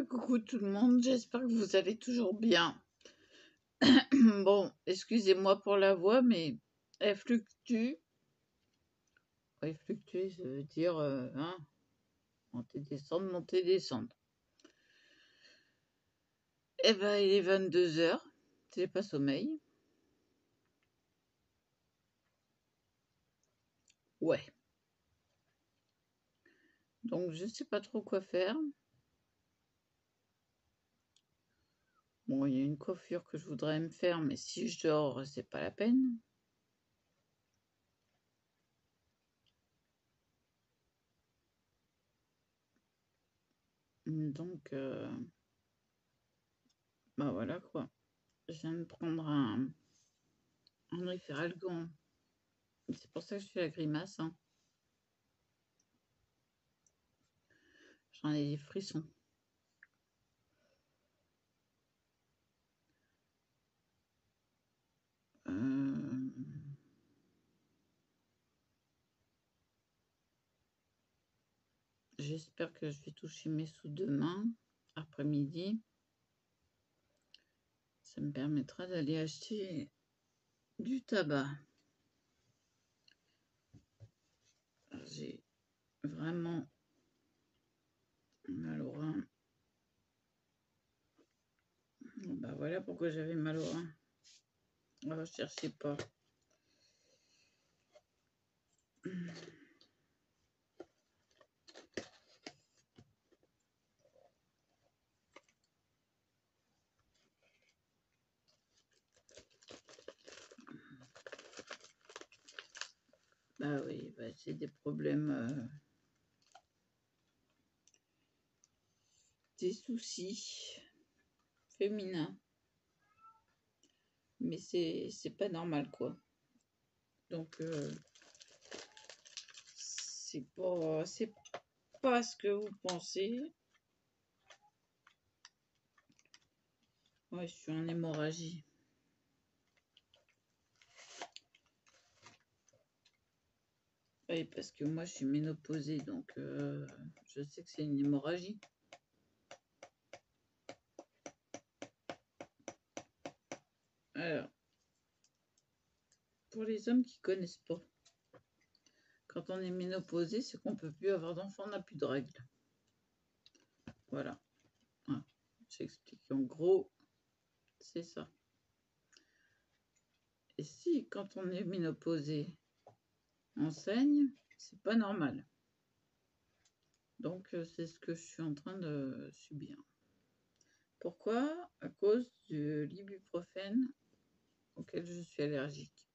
Coucou tout le monde, j'espère que vous allez toujours bien. Bon, excusez-moi pour la voix, mais elle fluctue. Oui, fluctuer, ça veut dire monter, descendre, monter, descendre. Eh ben, il est 22h, j'ai pas sommeil. Ouais. Donc, je sais pas trop quoi faire. Bon, il y a une coiffure que je voudrais me faire, mais si je dors, c'est pas la peine. Donc, bah voilà quoi. Je viens de prendre un référalgan. C'est pour ça que je fais la grimace. Hein. J'en ai des frissons. J'espère que je vais toucher mes sous demain, après-midi. Ça me permettra d'aller acheter du tabac. J'ai vraiment mal au rein. Bah voilà pourquoi j'avais mal au rein. Oh, cherchez pas. Bah oui, bah c'est des problèmes, des soucis féminins. Mais c'est pas normal quoi. Donc c'est pas ce que vous pensez. Ouais, je suis en hémorragie. Oui, parce que moi, je suis ménopausée, donc je sais que c'est une hémorragie. Alors, pour les hommes qui connaissent pas, quand on est ménopausé, c'est qu'on peut plus avoir d'enfants, on n'a plus de règles. Voilà. J'explique. En gros, c'est ça. Et si, quand on est ménopausé, on saigne, c'est pas normal. Donc, c'est ce que je suis en train de subir. Pourquoi? À cause de l'ibuprofène auquel je suis allergique.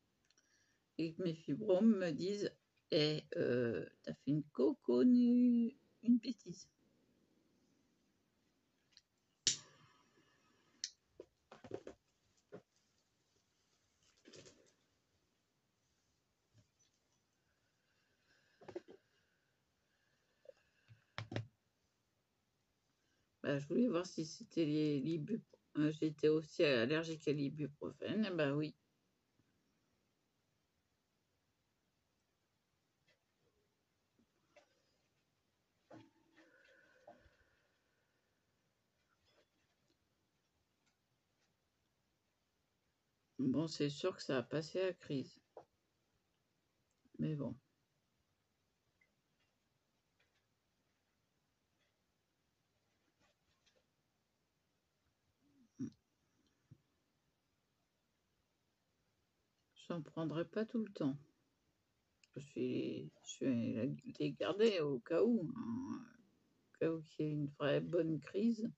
Et que mes fibromes me disent t'as fait une une bêtise. Bah, je voulais voir si c'était j'étais aussi allergique à l'ibuprofène. Eh ben oui. Bon, c'est sûr que ça a passé la crise. Mais bon. J'en prendrai pas tout le temps. Je vais les garder au cas où. Hein, au cas où il y ait une vraie bonne crise.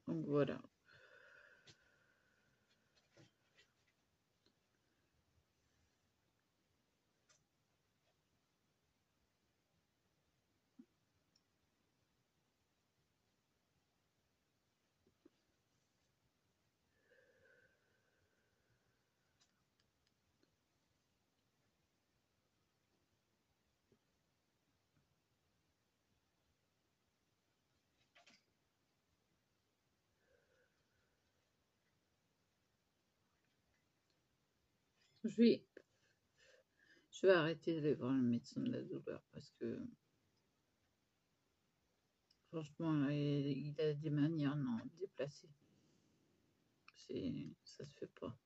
Donc voilà. Je vais, je vais arrêter d'aller voir le médecin de la douleur parce que franchement, là, il a des manières non déplacées. Ça se fait pas.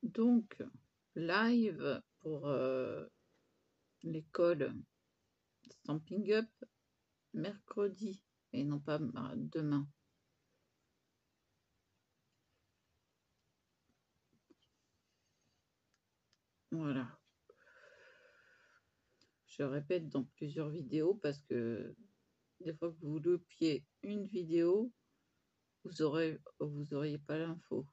Donc, live pour l'école Stamping Up mercredi et non pas demain. Voilà. Je répète dans plusieurs vidéos parce que des fois que vous loupiez une vidéo, vous auriez pas l'info.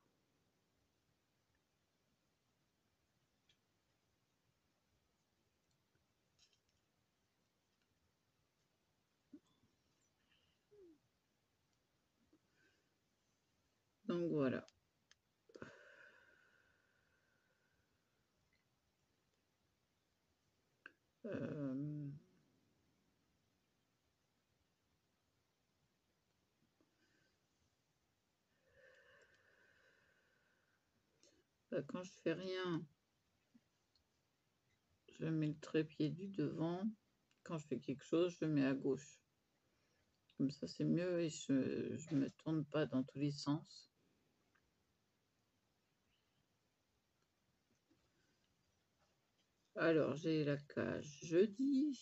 Donc voilà. Quand je fais rien, je mets le trépied du devant. Quand je fais quelque chose, je le mets à gauche. Comme ça, c'est mieux et je ne me tourne pas dans tous les sens. Alors, j'ai la cage jeudi.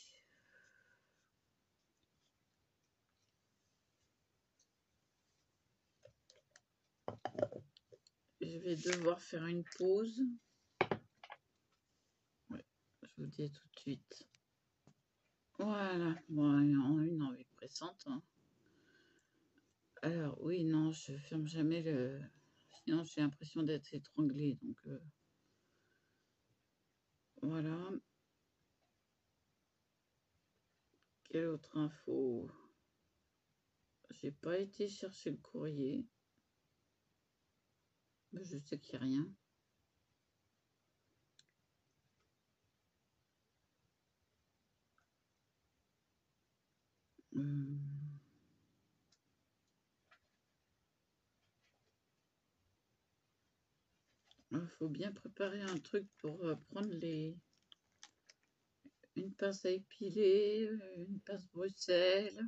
Je vais devoir faire une pause. Ouais, je vous dis tout de suite. Voilà, bon, une envie pressante. Hein. Alors, oui, non, je ferme jamais le... Sinon, j'ai l'impression d'être étranglée. Donc, voilà. Quelle autre info? J'ai pas été chercher le courrier. Mais je sais qu'il n'y a rien. Il faut bien préparer un truc pour prendre une pince à épiler, une pince Bruxelles,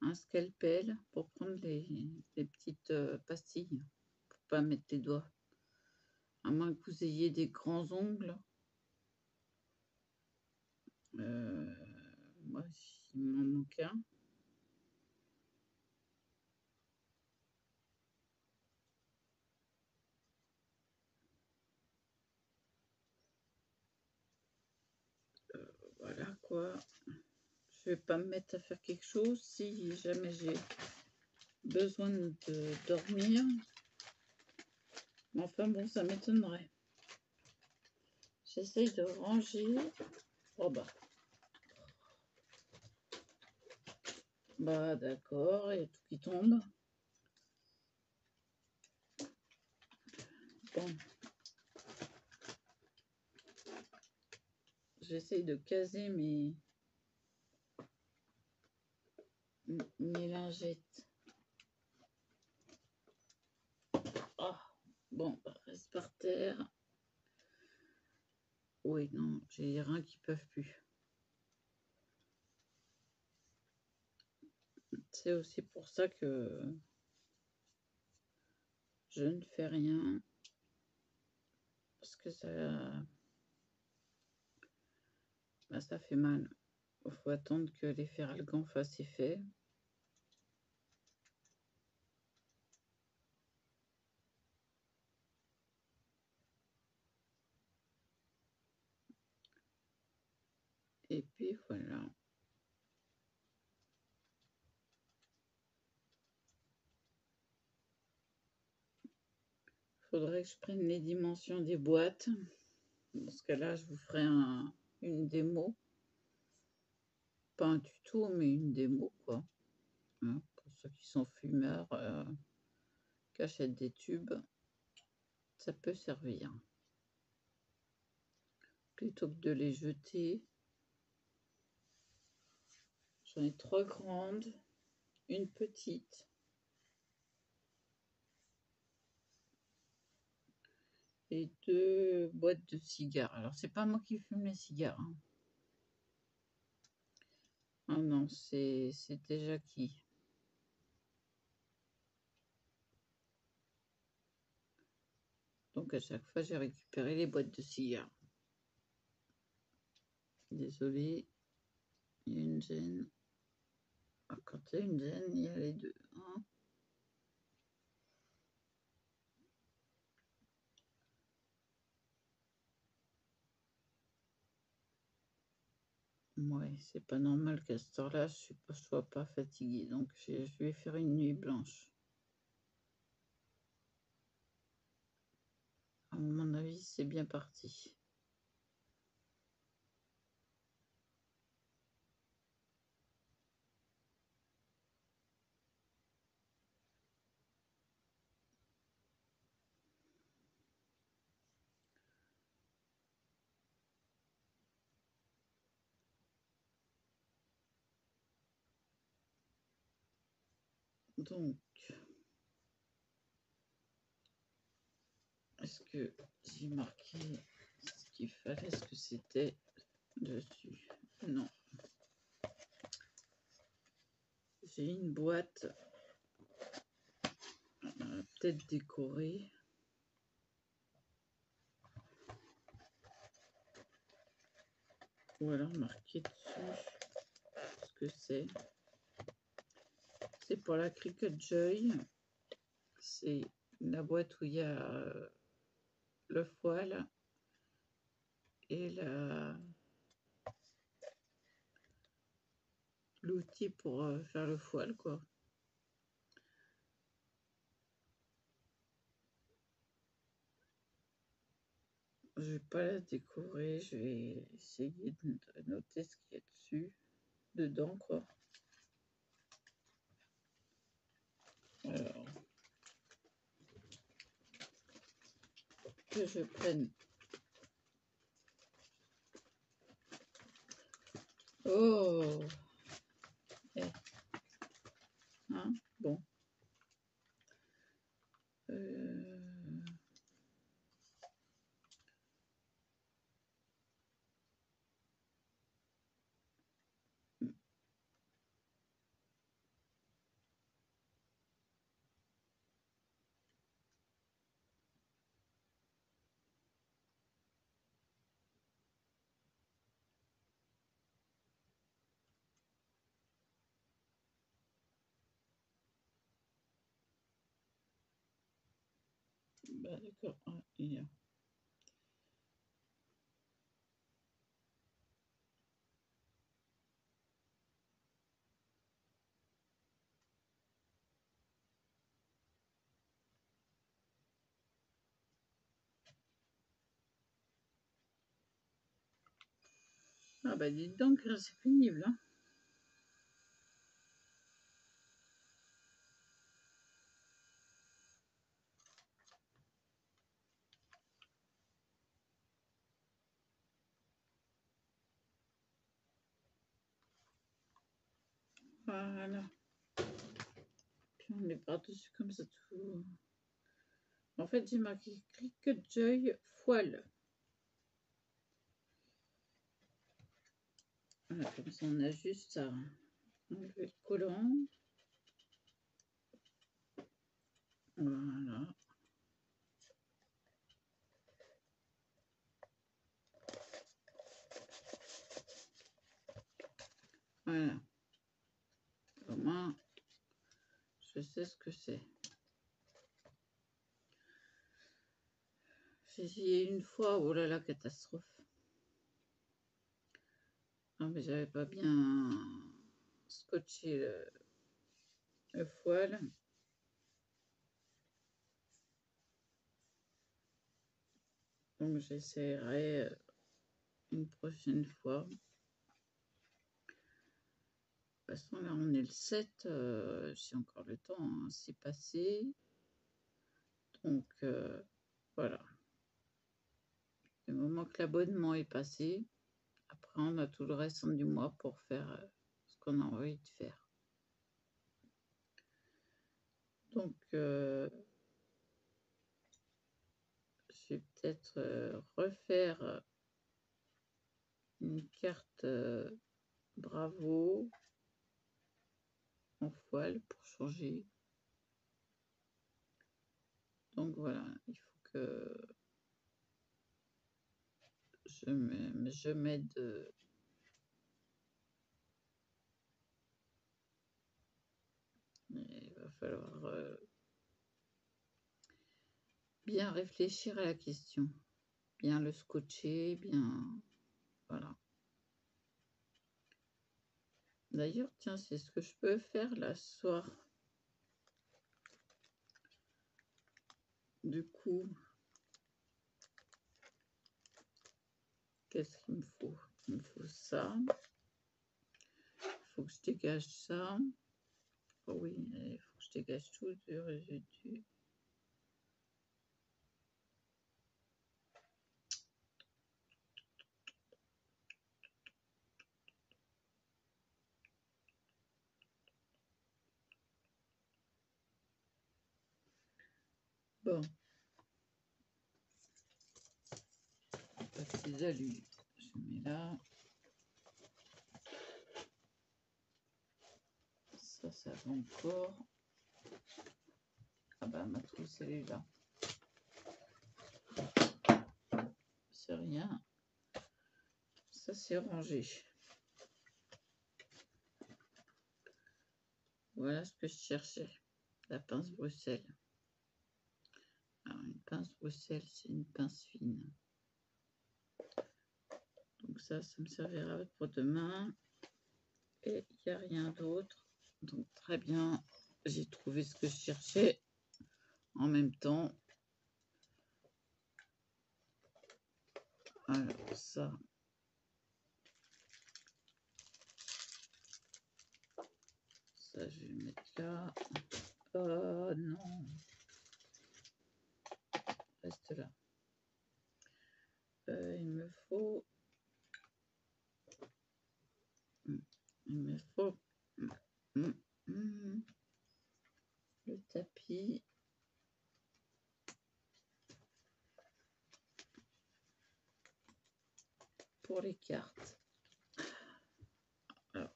un scalpel pour prendre les petites pastilles, pour pas mettre les doigts. À moins que vous ayez des grands ongles. Moi, il m'en manque un. Voilà quoi. Je vais pas me mettre à faire quelque chose si jamais j'ai besoin de dormir. Mais enfin bon, ça m'étonnerait. J'essaye de ranger. Oh bah. Bah d'accord, il y a tout qui tombe. Bon. J'essaye de caser mes lingettes. Oh, bon, reste par terre. Oui, non, j'ai les reins qui peuvent plus. C'est aussi pour ça que je ne fais rien. Parce que ça fait mal. Il faut attendre que les feralgans fassent effet. Et puis voilà. Faudrait que je prenne les dimensions des boîtes. Dans ce cas-là, je vous ferai une démo. Pas un tuto, mais une démo, quoi. Hein, pour ceux qui sont fumeurs, qui achètent des tubes, ça peut servir. plutôt que de les jeter. J'en ai 3 grandes, une petite. Et 2 boîtes de cigares. Alors, c'est pas moi qui fume les cigares. Hein. Ah non, c'était Jackie. Donc, à chaque fois, j'ai récupéré les boîtes de cigares. Désolée, il y a une gêne. Quand il y a une gêne, il y a les deux. Hein. Ouais, c'est pas normal qu'à cette heure-là, je sois pas fatiguée. Donc, je vais faire une nuit blanche. À mon avis, c'est bien parti. Donc, est-ce que j'ai marqué ce qu'il fallait, ce que c'était dessus? Non. J'ai une boîte, peut-être décorée. Ou alors marqué dessus ce que c'est. C'est pour la Cricut Joy. C'est la boîte où il y a le foil et l'outil pour faire le foil, quoi. Je vais pas la décorer, je vais essayer de noter ce qu'il y a dessus, dedans, quoi. Alors, que je prenne. Oh! Eh. Hein? Bon. Bah, d'accord. Ah, il y a... Ah bah dites donc, c'est pénible, hein. Voilà. Puis on met par-dessus comme ça tout. En fait, j'ai marqué Cricut Joy foil. Voilà, comme ça, on a juste à enlever le collant. Voilà. Voilà. Au moins, je sais ce que c'est. J'ai essayé une fois, oh là là, catastrophe. Ah, mais j'avais pas bien scotché le foil. Donc j'essaierai une prochaine fois. De toute façon, là, on est le 7. J'ai encore le temps, hein, c'est passé. Donc, voilà. Du moment que l'abonnement est passé, après on a tout le restant du mois pour faire ce qu'on a envie de faire. Donc, je vais peut-être refaire une carte Bravo en foile pour changer. Donc voilà, il faut que je m'aide. Il va falloir bien réfléchir à la question, bien le scotcher, bien... Voilà. D'ailleurs, tiens, c'est ce que je peux faire là ce soir. Du coup, qu'est-ce qu'il me faut? Il me faut ça. Il faut que je dégage ça. Oh oui, il faut que je dégage tout du résidu. Bon. Petits alus, je mets là. Ça va encore. Ah bah ma trousse elle est là. C'est rien. Ça c'est rangé. Voilà ce que je cherchais. La pince Bruxelles. Alors une pince Bruxelles, c'est une pince fine. Donc ça me servira pour demain. Et il n'y a rien d'autre. Donc très bien. J'ai trouvé ce que je cherchais. En même temps. Alors ça. Ça je vais mettre là. Oh non. Reste là. Il me faut le tapis pour les cartes. Alors,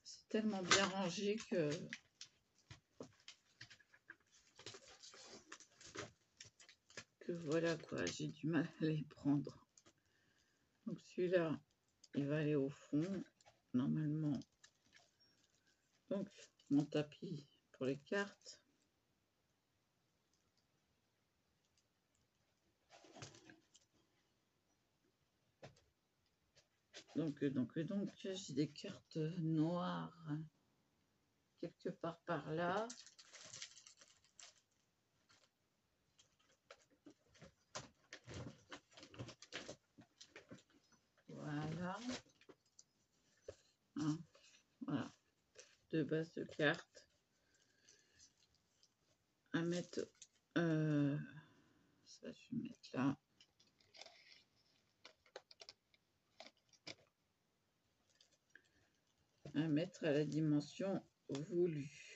c'est tellement bien rangé que voilà quoi, j'ai du mal à les prendre. Donc celui-là, il va aller au fond, normalement. Donc mon tapis pour les cartes. Donc j'ai des cartes noires quelque part par là. Voilà. Hein, voilà. Deux bases de cartes à mettre. Ça, je vais mettre là. À mettre à la dimension voulue.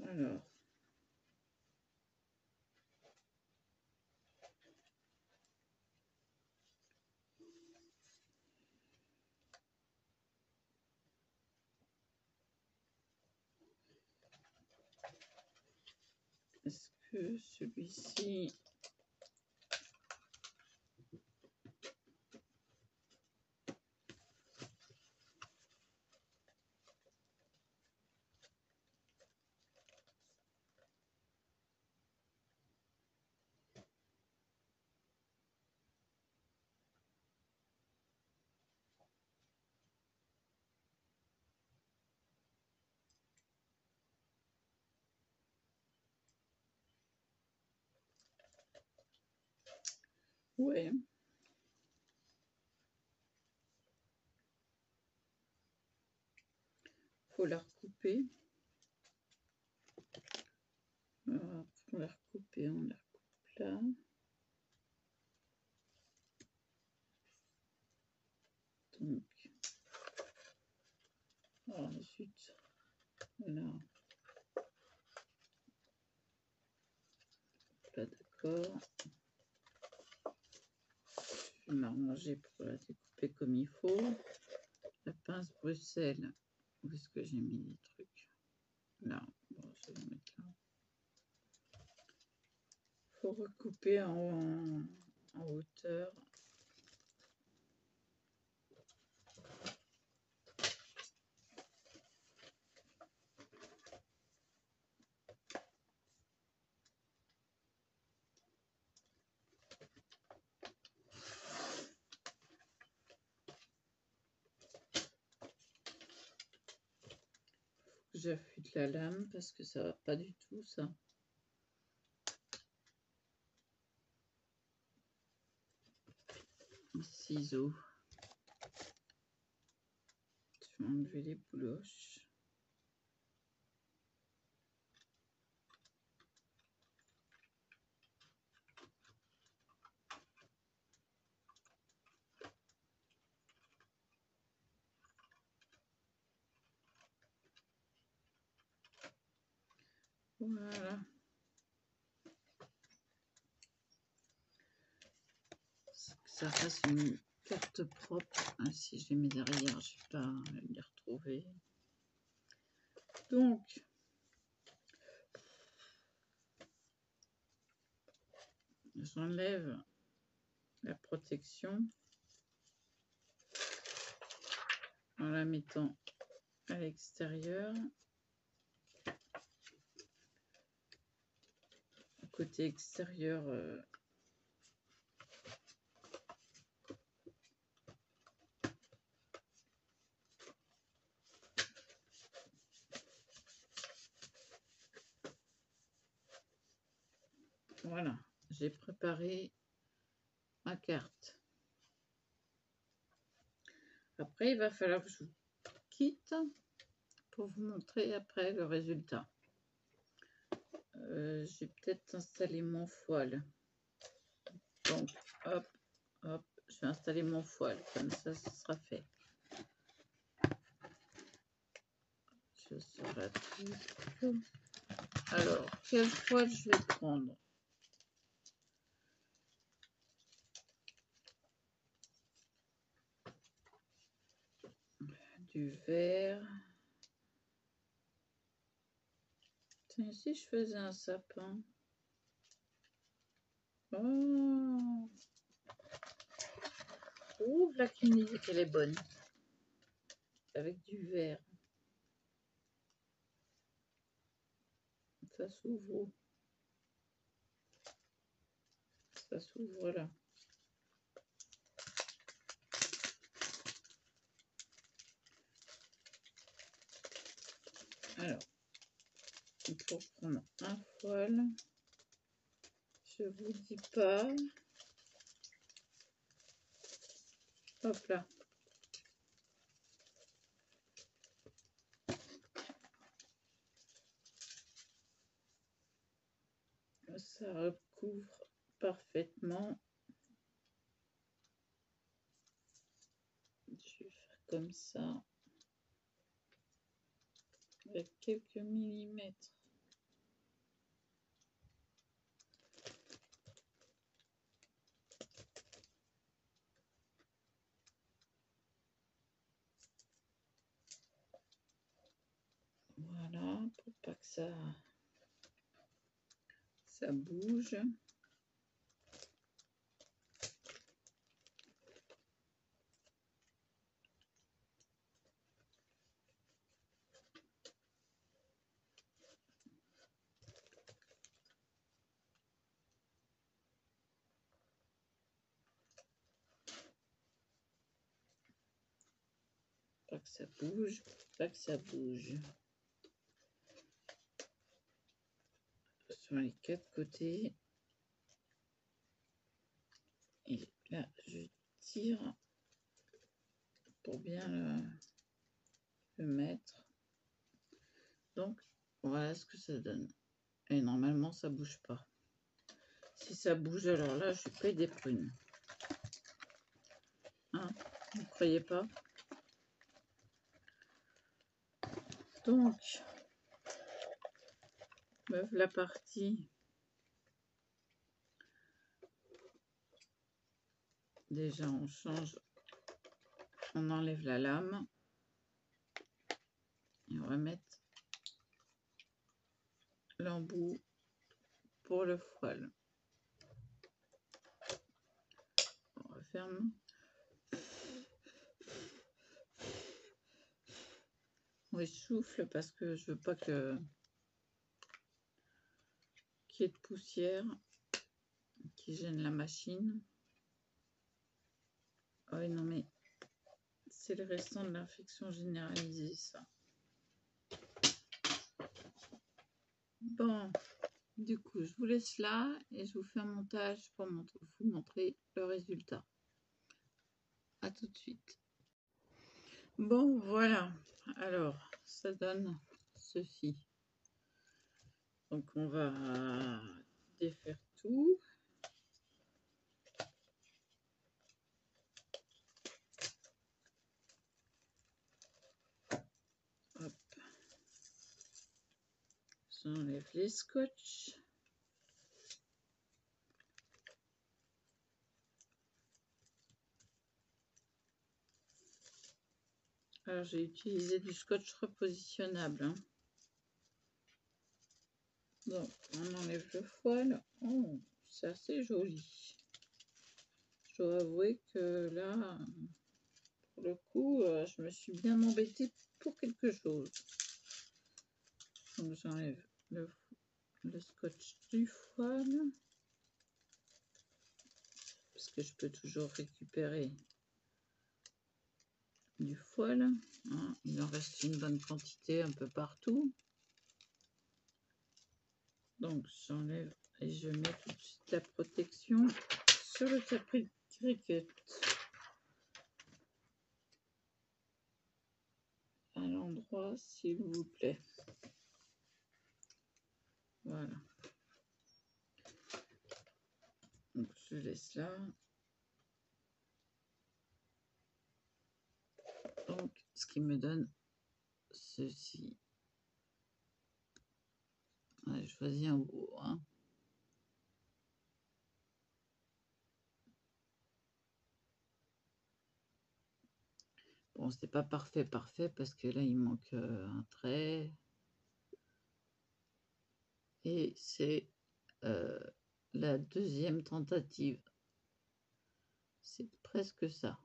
Alors, est-ce que celui-ci... Ouais. Faut la recouper. Alors, pour la recouper, on la recoupe là. Donc, ensuite, là, là d'accord. Je vais m'arranger pour la découper comme il faut. La pince Bruxelles, où est-ce que j'ai mis les trucs? Là, bon, je vais le mettre là. Faut recouper en hauteur. J'affûte la lame parce que ça va pas du tout ça. Ciseaux. Je vais enlever les bouloches. Voilà. Ça fasse une carte propre. Ah, si je les mets derrière, je ne vais pas les retrouver. Donc, j'enlève la protection en la mettant à l'extérieur. Côté extérieur, voilà, j'ai préparé ma carte. Après, il va falloir que je vous quitte pour vous montrer après le résultat. J'ai peut-être installé mon foile. Donc, hop, hop, je vais installer mon foile, comme ça, ce sera fait. Je serai tout. Alors, quelle foile je vais prendre? Du verre. Tiens, si je faisais un sapin. Oh, la qui me dit qu'elle est bonne. Avec du verre. Ça s'ouvre. Ça s'ouvre là. Alors, il faut prendre un foile. Je vous dis pas. Hop là. Ça recouvre parfaitement. Je vais faire comme ça. Avec quelques millimètres. Voilà, pour pas que ça bouge. Pas que ça bouge, pas que ça bouge. Sur les quatre côtés. Et Là, je tire pour bien le mettre. Donc, voilà ce que ça donne. Et normalement, ça bouge pas. Si ça bouge, alors là, je paye des prunes. Hein, vous ne croyez pas? Donc, la partie. Déjà, on change. On enlève la lame. Et on va mettre l'embout pour le foile. On referme. On essouffle parce que je veux pas qu'il y ait de poussière qui gêne la machine. Ah oui, non mais c'est le restant de l'infection généralisée, ça. Bon, du coup, je vous laisse là et je vous fais un montage pour vous montrer le résultat. À tout de suite. Bon, voilà. Alors, ça donne ceci. Donc, on va défaire tout. Hop. J'enlève les scotch. Alors, j'ai utilisé du scotch repositionnable. Hein. Donc, on enlève le foile. Oh, c'est assez joli. Je dois avouer que là, pour le coup, je me suis bien embêtée pour quelque chose. Donc, j'enlève le scotch du foile. Parce que je peux toujours récupérer du foile. Hein. Il en reste une bonne quantité un peu partout. Donc, j'enlève et je mets tout de suite la protection sur le tapis Cricut. À l'endroit, s'il vous plaît. Voilà. Donc, je laisse là. Donc, ce qui me donne ceci. Ouais, je choisis un gros. Hein. Bon, c'est pas parfait parce que là, il manque un trait. Et c'est la deuxième tentative. C'est presque ça.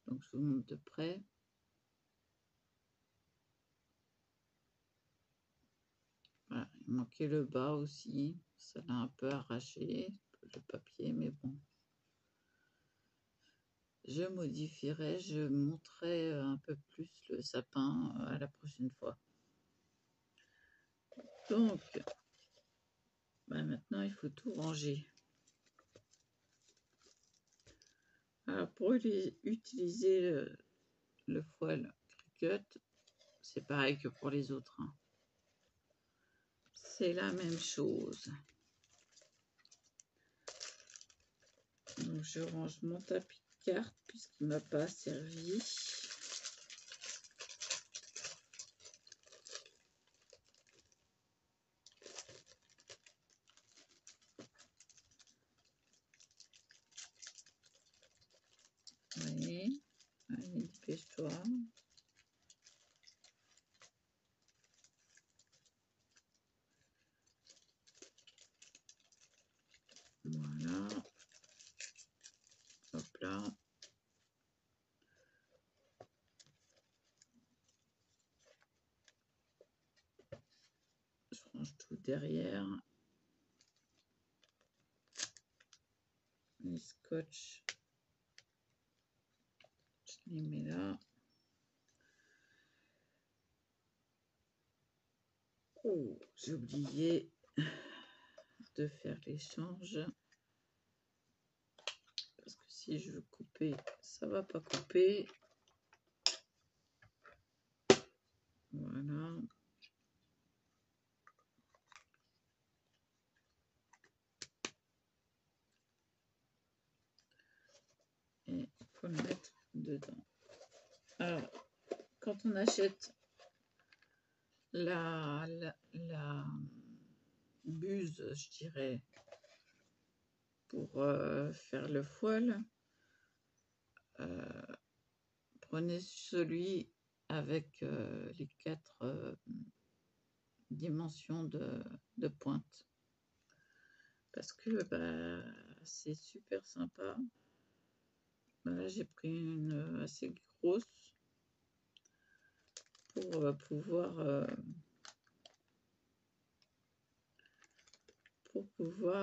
Donc, je vous montre de près. Voilà, il manquait le bas aussi. Ça l'a un peu arraché, le papier, mais bon. Je modifierai, je montrerai un peu plus le sapin à la prochaine fois. Donc, maintenant, il faut tout ranger. Alors, pour utiliser le foile Cricut, c'est pareil que pour les autres. Hein. C'est la même chose. Donc, je range mon tapis de cartes puisqu'il ne m'a pas servi. Oui, allez, dépêche-toi. Voilà. Hop là. Je range tout derrière. Les scotch. Je les mets là. Oh, j'ai oublié de faire l'échange. si je veux couper, ça va pas couper. Voilà. Et il faut le mettre dedans. Alors, quand on achète la buse, je dirais, pour faire le foil, prenez celui avec les 4 dimensions de pointe. Parce que c'est super sympa. Là, j'ai pris une assez grosse pour pouvoir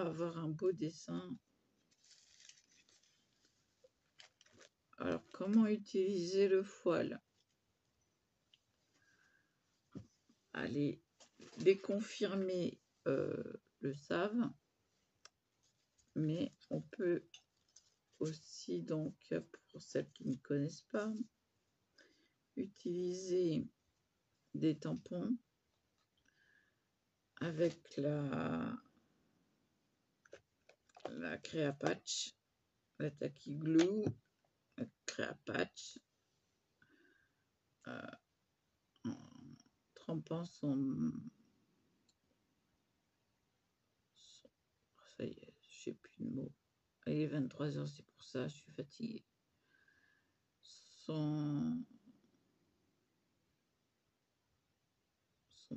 avoir un beau dessin. Alors, comment utiliser le foil? Allez, les confirmés le savent, mais on peut aussi, donc, pour celles qui ne connaissent pas, utiliser des tampons avec la Créapatch, la Tacky Glue, la Créapatch, en trempant son... Ça y est, je sais plus de mots. Il est 23h, c'est pour ça, je suis fatiguée. Son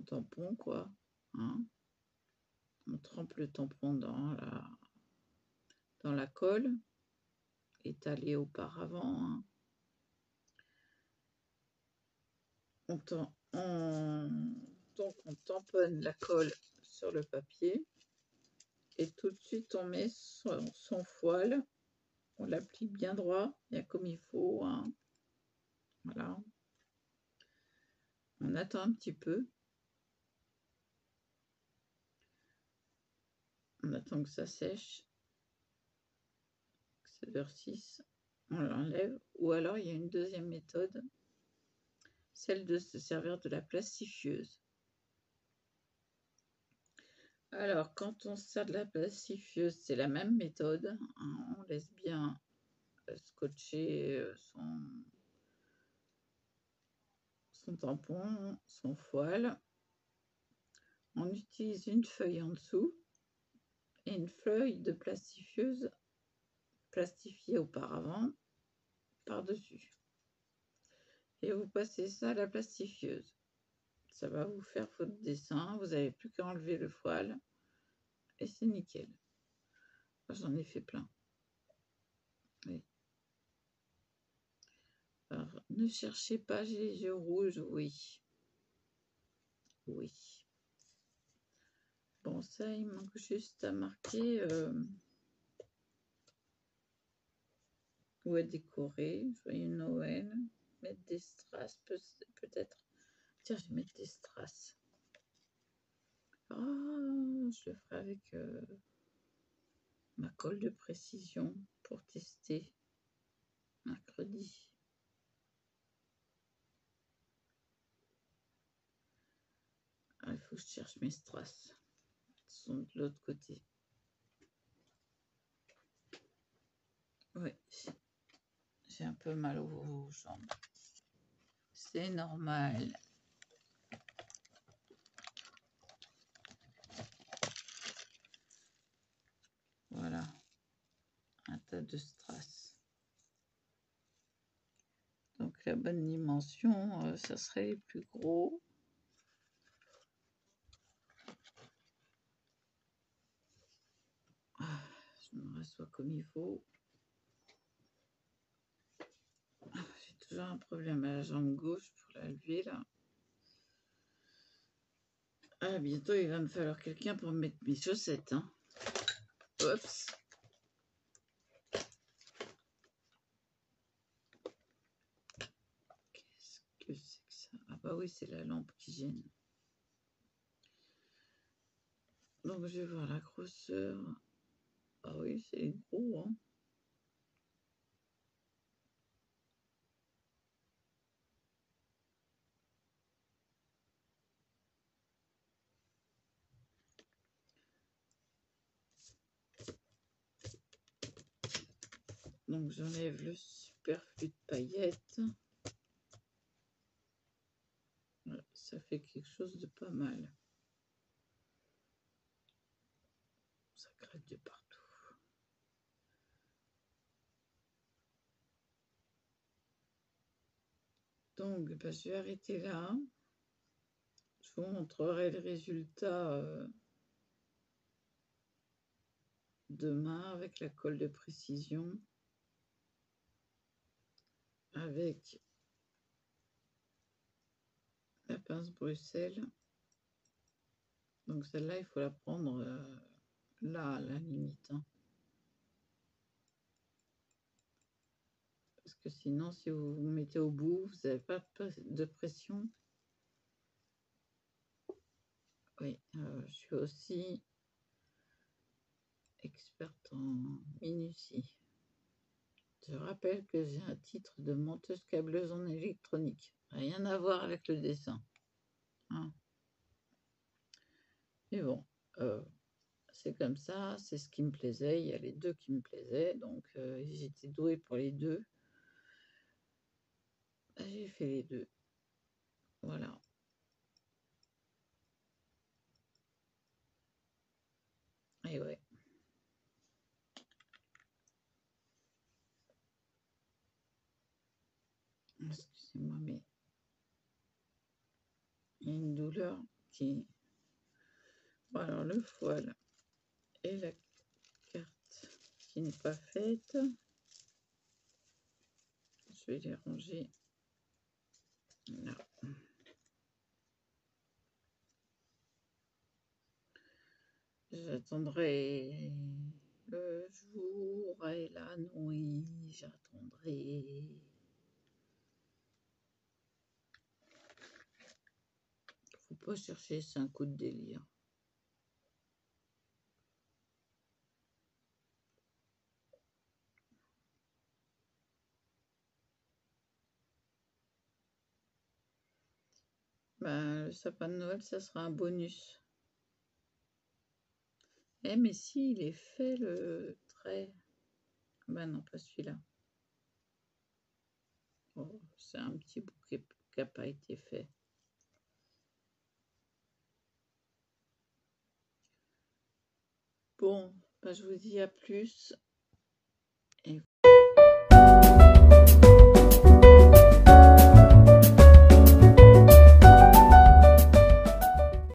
tampon, quoi. Hein. On trempe le tampon dans la colle, étalée auparavant. Hein. Donc on tamponne la colle sur le papier et tout de suite on met son foil, on l'applique bien droit, bien comme il faut. Hein. Voilà. On attend un petit peu. On attend que ça sèche, que ça durcisse. On l'enlève. Ou alors il y a une deuxième méthode, celle de se servir de la plastifieuse. Alors, quand on se sert de la plastifieuse, c'est la même méthode. Hein, on laisse bien scotcher son tampon, son foil. On utilise une feuille en dessous et une feuille de plastifieuse plastifiée auparavant par-dessus. Et vous passez ça à la plastifieuse. Ça va vous faire votre dessin. Vous n'avez plus qu'à enlever le foil et c'est nickel. J'en ai fait plein. Oui. Alors, ne cherchez pas, j'ai les yeux rouges, oui. Oui. Bon, ça, il manque juste à marquer ou à décorer. Joyeux Noël. Mettre des strass, peut-être. Tiens, je vais mettre des strass. Ah, je le ferai avec ma colle de précision pour tester mercredi. Ah, il faut que je cherche mes strass. Ils sont de l'autre côté. Oui, j'ai un peu mal aux jambes. C'est normal. Voilà, un tas de strass. Donc la bonne dimension, ça serait les plus gros. Ah, je me rassois comme il faut. J'ai toujours un problème à la jambe gauche pour la lever là. Ah, bientôt il va me falloir quelqu'un pour mettre mes chaussettes. Hein. Oups. Qu'est-ce que c'est que ça? Ah bah oui, c'est la lampe qui gêne. Donc je vais voir la grosseur. Ah oui, c'est gros. Hein. Donc j'enlève le superflu de paillettes. Voilà, ça fait quelque chose de pas mal. Ça gratte de partout. Donc je vais arrêter là. Je vous montrerai le résultat demain avec la colle de précision, avec la pince Bruxelles. Donc celle-là, il faut la prendre là, à la limite. Hein. Parce que sinon, si vous vous mettez au bout, vous n'avez pas de pression. Oui, je suis aussi experte en minutie. Je rappelle que j'ai un titre de monteuse câbleuse en électronique. Rien à voir avec le dessin. Hein. Mais bon, c'est comme ça, c'est ce qui me plaisait. Il y a les deux qui me plaisaient, donc j'étais douée pour les deux. J'ai fait les deux. Voilà. Et ouais. Excusez-moi, mais il y a une douleur qui... Bon, alors le foil et la carte qui n'est pas faite. Je vais les ranger là. J'attendrai le jour et la nuit, j'attendrai. Faut pas chercher, c'est un coup de délire. Ben, le sapin de Noël, ça sera un bonus. Eh, mais si, il est fait le trait. Ben non, pas celui-là. Oh, c'est un petit bouquet qui n'a pas été fait. Bon, ben, je vous dis à plus. Et